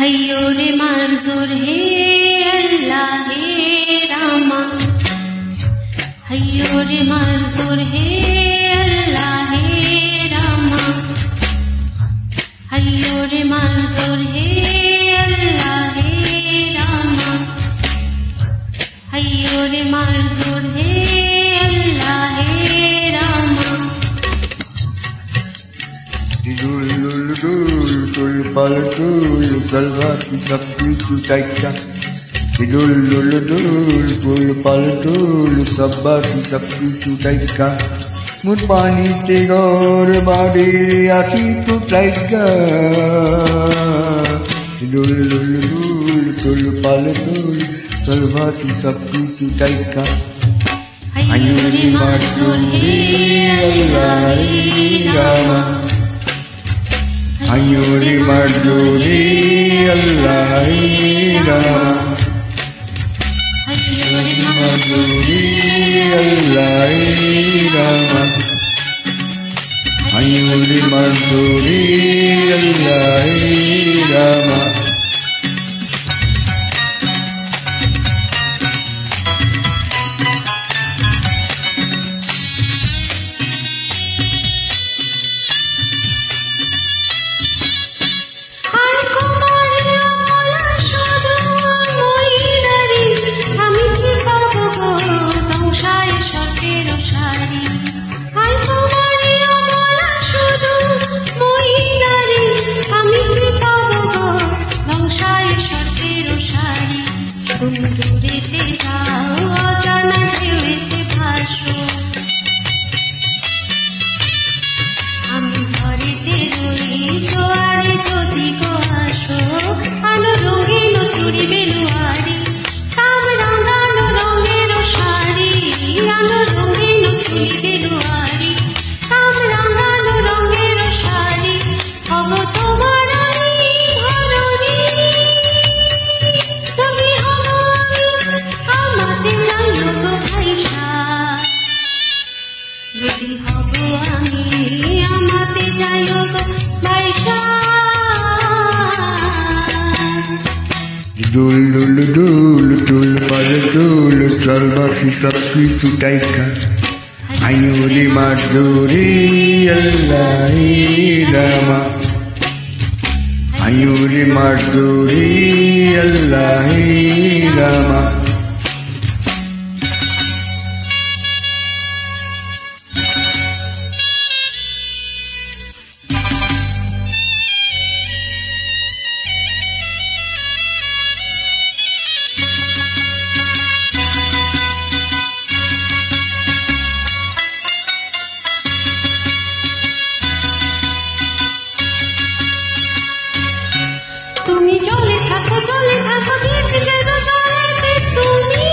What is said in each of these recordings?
हय्यो रे मरजुर हे अल्लाह हे रामा, हय्यो रे मरजुर हे अल्लाह हे रामा, हय्यो रे मरजुर हे अल्लाह हे रामा, हय्यो रे मरजुर हे अल्लाह हे Rama. Paltul kalvasi sakti taika dul paltul sabati sakti taika murpani tegor bade aki tu taika dul paltul kalvasi sakti taika हय्यो मरजुर हे अल्लाह हे रामा, हय्यो रे मरजुर हे अल्लाह हे रामा, हय्यो रे मरजुर हे अल्लाह हे रामा, हय्यो रे मरजुर हे अल्लाह हे Rama. Dul paltul salvasi sakti taika hayyo रे मरजुर हे अल्लाह हे रामा, हय्यो रे मरजुर हे अल्लाह हे रामा। তুমি চলে থাকো গীত যেন চলে তুমি,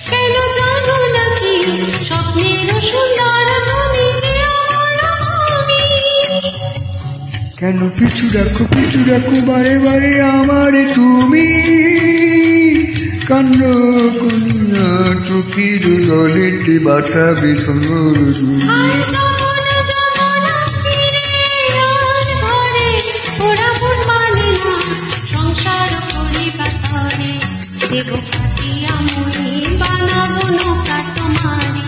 কেন জানো নাকি স্বপ্নের সুন্দর তুমি যে আমার আমি। কেন পিছু রাখো বারে বারে আমার তুমি, কান্না কন্যা চোখের জলেতে বাঁচাবে সোনার তুমি। দেবো কাটিয়া মুড়ি বানাবো নৌকা তোমারি,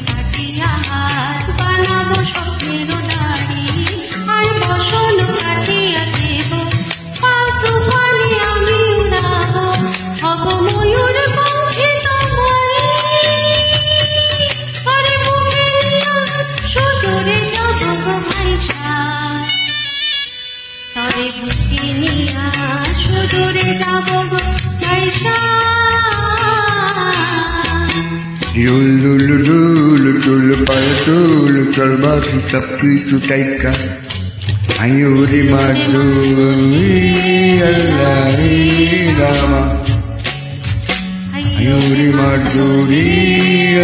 কাটিয়া হাত বানাবো স্বপ্নের দাড়ি, আর বসন কাটিয়া দেব পাল তুফানে আমি উড়াবো, হব ময়ূর পঙ্খে তোমারি, আরে বুকে নিয়া সুদূরে যাবো গো ভাইসা, তরে বুকে নিয়া সুদূরে যাবো গো ভাইসা। Dul paltul kalvasi sakti taika hayyo रे मरजुर हे अल्लाह हे रामा, हय्यो रे मरजुर हे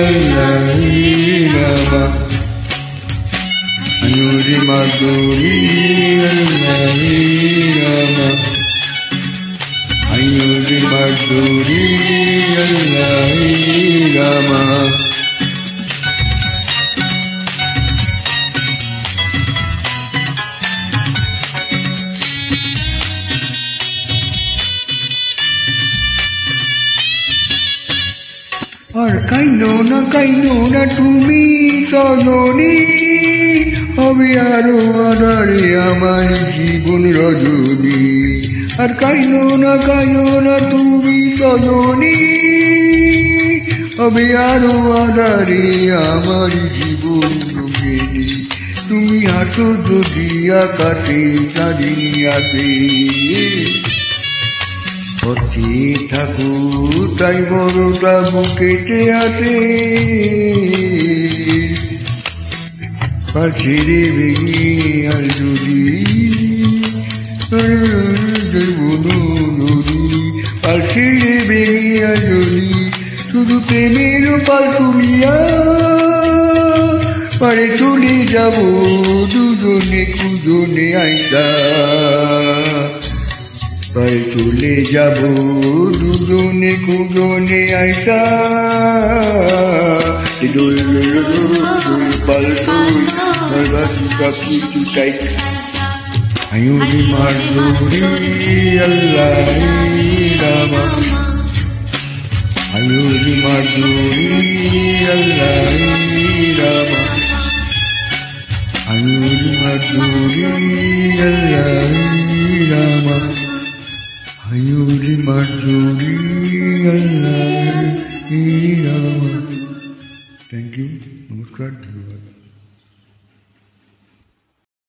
अल्लाह हे रामा, हय्यो रे मरजुर हे अल्लाह हे रामा, हय्यो रे मरजुर हे अल्लाह हे रामा। কাইনো না তুমি সজনী হবে আরো আধারে আমার জীবন রজনী আর কাইনো না তুমি সজনী হবে আরো আধারে আমার জীবন রজনী তুমি হাসো যদি আকাশে চাঁদিনিয়াতে পথে থাকো তাই বড়টা বুকেতে আছে পাখিরে ভেঙে আর যদি পাখিরে ভেঙে আর যদি শুধু প্রেমের পাল তুলিয়া পারে চলে যাব দুজনে কুজনে আইসা পারে চলে যাব দুজনে কুজনে আইসা দোল পাল্টুল বাসি সব কিছু চাই আয়ুরি মাধুরী আল্লাহ রামা আয়ুরি মাধুরী আল্লাহ রামা আয়ুরি মাধুরী আল্লাহ রামা আয়ুরি মাধুরী